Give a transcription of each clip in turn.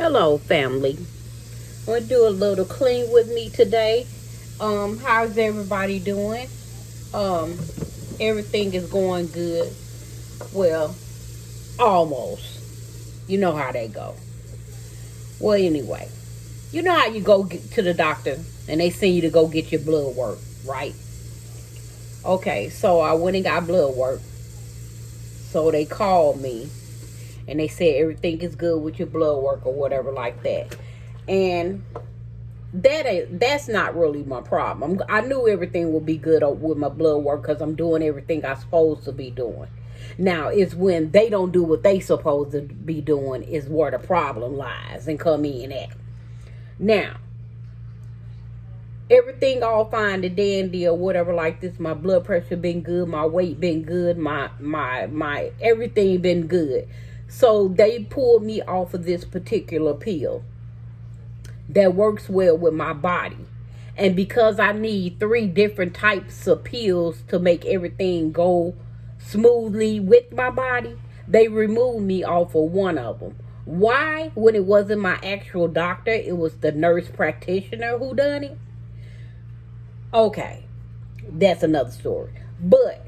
Hello, family. I'm gonna do a little clean with me today. How's everybody doing? Um, Everything is going good. Well, almost. You know how they go. Well, anyway, you know how you go to the doctor and they send you to go get your blood work, right? Okay, so I went and got blood work. So they called me and they said everything is good with your blood work or whatever like that. And that's not really my problem. I knew everything would be good with my blood work because I'm doing everything I'm supposed to be doing. Now it's when they don't do what they supposed to be doing is where the problem lies and come in at. Now everything all fine and dandy or whatever like this. My blood pressure been good. My weight been good. My everything been good. So they pulled me off of this particular pill that works well with my body. And because I need three different types of pills to make everything go smoothly with my body, they removed me off of one of them. Why? When it wasn't my actual doctor, it was the nurse practitioner who done it. Okay, that's another story. But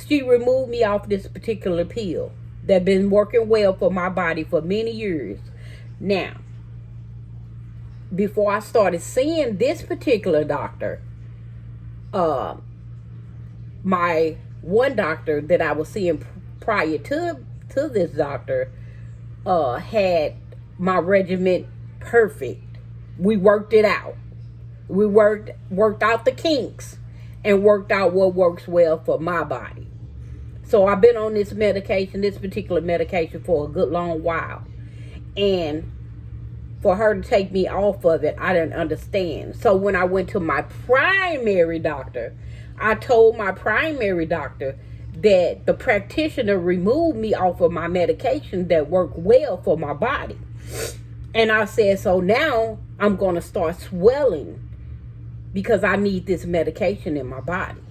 she removed me off this particular pill that been working well for my body for many years. Now, before I started seeing this particular doctor, my one doctor that I was seeing prior to this doctor had my regimen perfect. We worked it out. We worked out the kinks and worked out what works well for my body. So I've been on this particular medication for a good long while. And for her to take me off of it, I didn't understand. So when I went to my primary doctor, I told my primary doctor that the practitioner removed me off of my medication that worked well for my body. And I said, so now I'm going to start swelling because I need this medication in my body.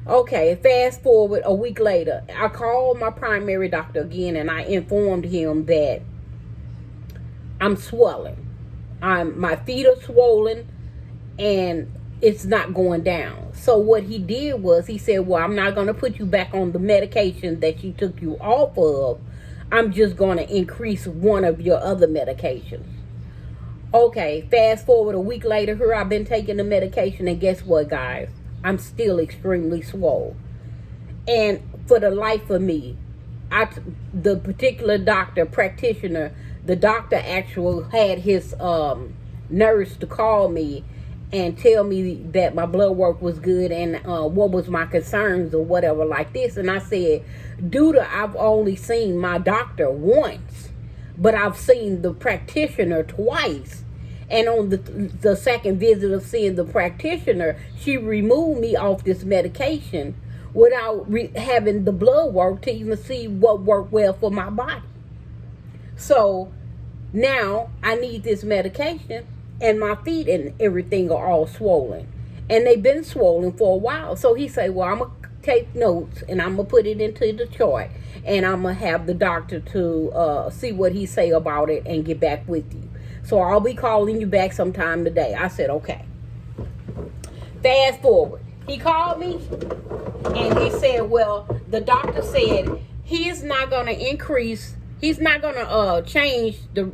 Okay, fast forward a week later, I called my primary doctor again and I informed him that I'm swelling. My feet are swollen and it's not going down. So what he did was he said, well, I'm not going to put you back on the medication that she took you off of. I'm just going to increase one of your other medications. Okay, fast forward a week later, here I've been taking the medication and guess what, guys? I'm still extremely swole. And for the life of me, the particular doctor, practitioner, the doctor actually had his nurse to call me and tell me that my blood work was good and what was my concerns or whatever like this. And I said, due to I've only seen my doctor once, but I've seen the practitioner twice. And on the second visit of seeing the practitioner, she removed me off this medication without having the blood work to even see what worked well for my body. So now I need this medication and my feet and everything are all swollen. And they've been swollen for a while. So he said, well, I'm going to take notes and I'm going to put it into the chart. And I'm going to have the doctor to see what he say about it and get back with you. So I'll be calling you back sometime today. I said, okay. Fast forward. He called me and he said, well, the doctor said he's not going to increase. He's not going to change the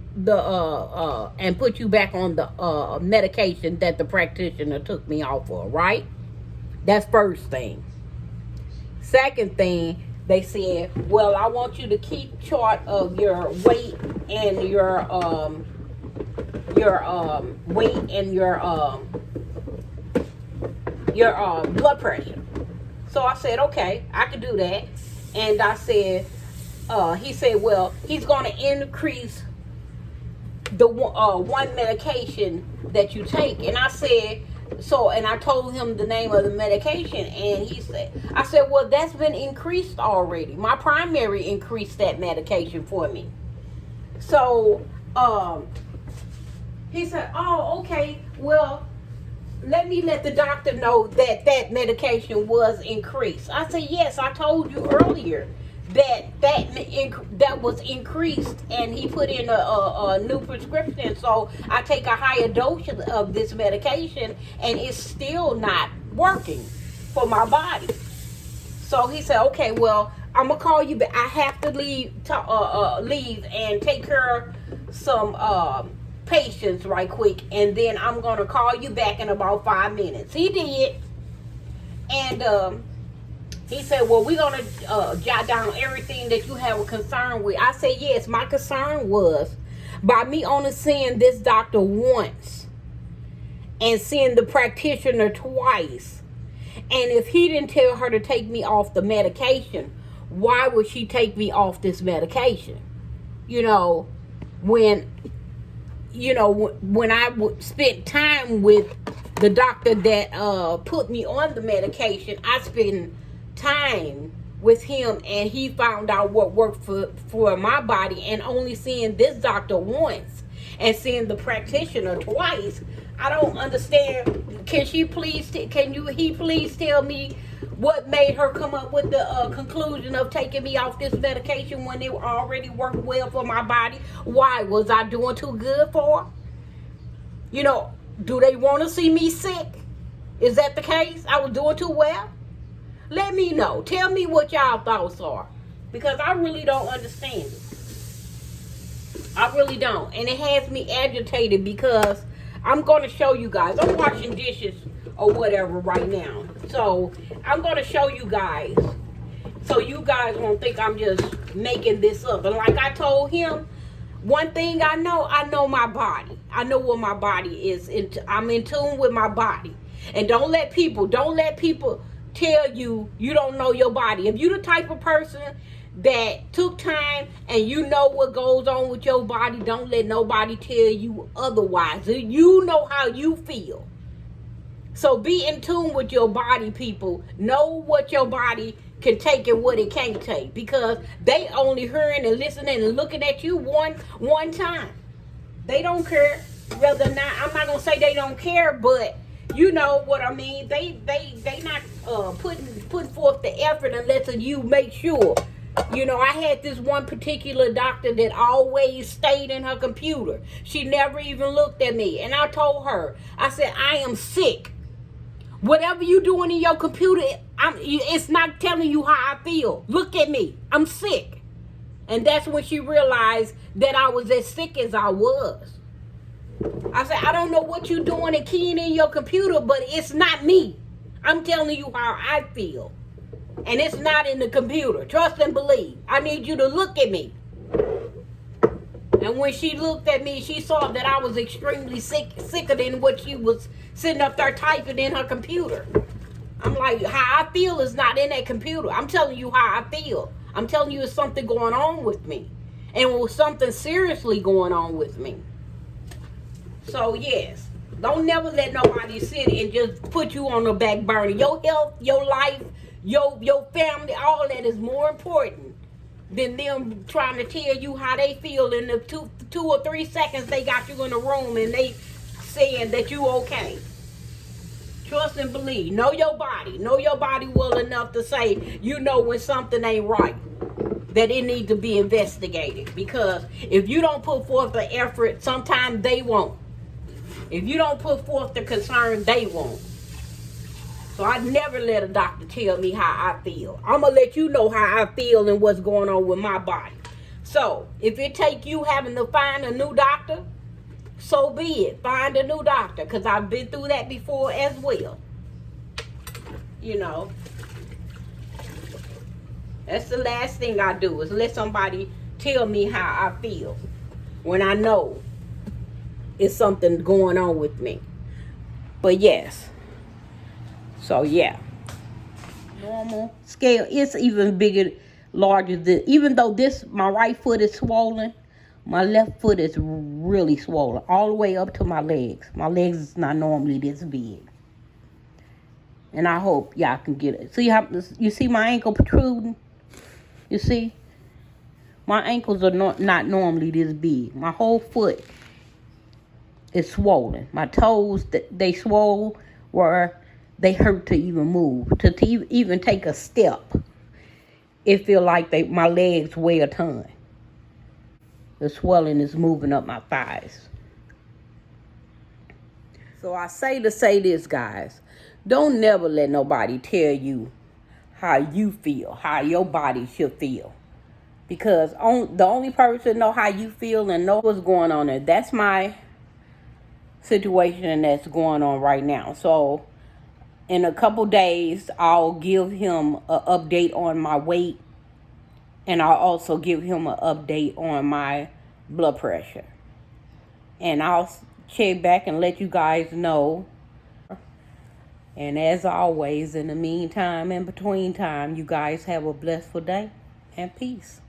and put you back on the medication that the practitioner took me off of, right? That's first thing. Second thing, they said, well, I want you to keep chart of your weight and your weight and your blood pressure. So I said, okay, I can do that. And I said, he said, well, he's going to increase the one medication that you take. And I said, so, and I told him the name of the medication. And he said, I said, well, that's been increased already. My primary increased that medication for me. So, he said, oh, okay, well, let me let the doctor know that medication was increased. I said, yes, I told you earlier that was increased, and he put in a new prescription. So I take a higher dose of this medication, and it's still not working for my body. So he said, okay, well, I'm gonna call you, but I have to leave and take care of some patients right quick, and then I'm gonna call you back in about 5 minutes. He did, and he said, well, we're gonna jot down everything that you have a concern with. I said, yes, my concern was by me only seeing this doctor once and seeing the practitioner twice. And if he didn't tell her to take me off the medication, why would she take me off this medication? You know, when I spent time with the doctor that put me on the medication, I spent time with him, and he found out what worked for my body. And only seeing this doctor once and seeing the practitioner twice, I don't understand. Can he please tell me what made her come up with the conclusion of taking me off this medication when it already worked well for my body? Why? Was I doing too good for her? You know, do they want to see me sick? Is that the case? I was doing too well? Let me know. Tell me what y'all thoughts are, because I really don't understand it. I really don't. And it has me agitated, because I'm going to show you guys. I'm washing dishes or whatever right now. So I'm going to show you guys, so you guys won't think I'm just making this up. And like I told him, one thing I know my body. I know what my body is. I'm in tune with my body. And don't let people tell you don't know your body. If you the type of person that took time and you know what goes on with your body, don't let nobody tell you otherwise. You know how you feel. So be in tune with your body, people. Know what your body can take and what it can't take, because they only hearing and listening and looking at you one time. They don't care. Whether or not, I'm not gonna say they don't care, but you know what I mean. They not putting forth the effort unless you make sure. You know, I had this one particular doctor that always stayed in her computer. She never even looked at me. And I told her, I said, I am sick. Whatever you doing in your computer, it's not telling you how I feel. Look at me. I'm sick. And that's when she realized that I was as sick as I was. I said, I don't know what you're doing and keying in your computer, but it's not me. I'm telling you how I feel. And it's not in the computer. Trust and believe. I need you to look at me. And when she looked at me, she saw that I was extremely sicker than what she was sitting up there typing in her computer. I'm like, how I feel is not in that computer. I'm telling you how I feel. I'm telling you it's something going on with me. And it was something seriously going on with me. So, yes. Don't never let nobody sit and just put you on the back burner. Your health, your life, your family, all that is more important than them trying to tell you how they feel in the two or 3 seconds they got you in the room and they saying that you okay. Trust and believe. Know your body. Know your body well enough to say, you know when something ain't right, that it needs to be investigated. Because if you don't put forth the effort, sometimes they won't. If you don't put forth the concern, they won't. So I never let a doctor tell me how I feel. I'm going to let you know how I feel and what's going on with my body. So if it take you having to find a new doctor, so be it. Find a new doctor, because I've been through that before as well. You know. That's the last thing I do, is let somebody tell me how I feel when I know it's something going on with me. But yes. So yeah. Normal scale, it's even bigger, larger than, even though my right foot is swollen, my left foot is really swollen all the way up to my legs. My legs is not normally this big. And I hope y'all can get it. See how you see my ankle protruding? You see? My ankles are not normally this big. My whole foot is swollen. My toes, they swole where they hurt to even move, to even take a step. it feel like my legs weigh a ton. The swelling is moving up my thighs. So I say to say this, guys. Don't never let nobody tell you how you feel, how your body should feel. Because the only person know how you feel and know what's going on there. That's my situation that's going on right now. So in a couple days, I'll give him an update on my weight. And I'll also give him an update on my blood pressure. And I'll check back and let you guys know. And as always, in the meantime, in between time, you guys have a blissful day and peace.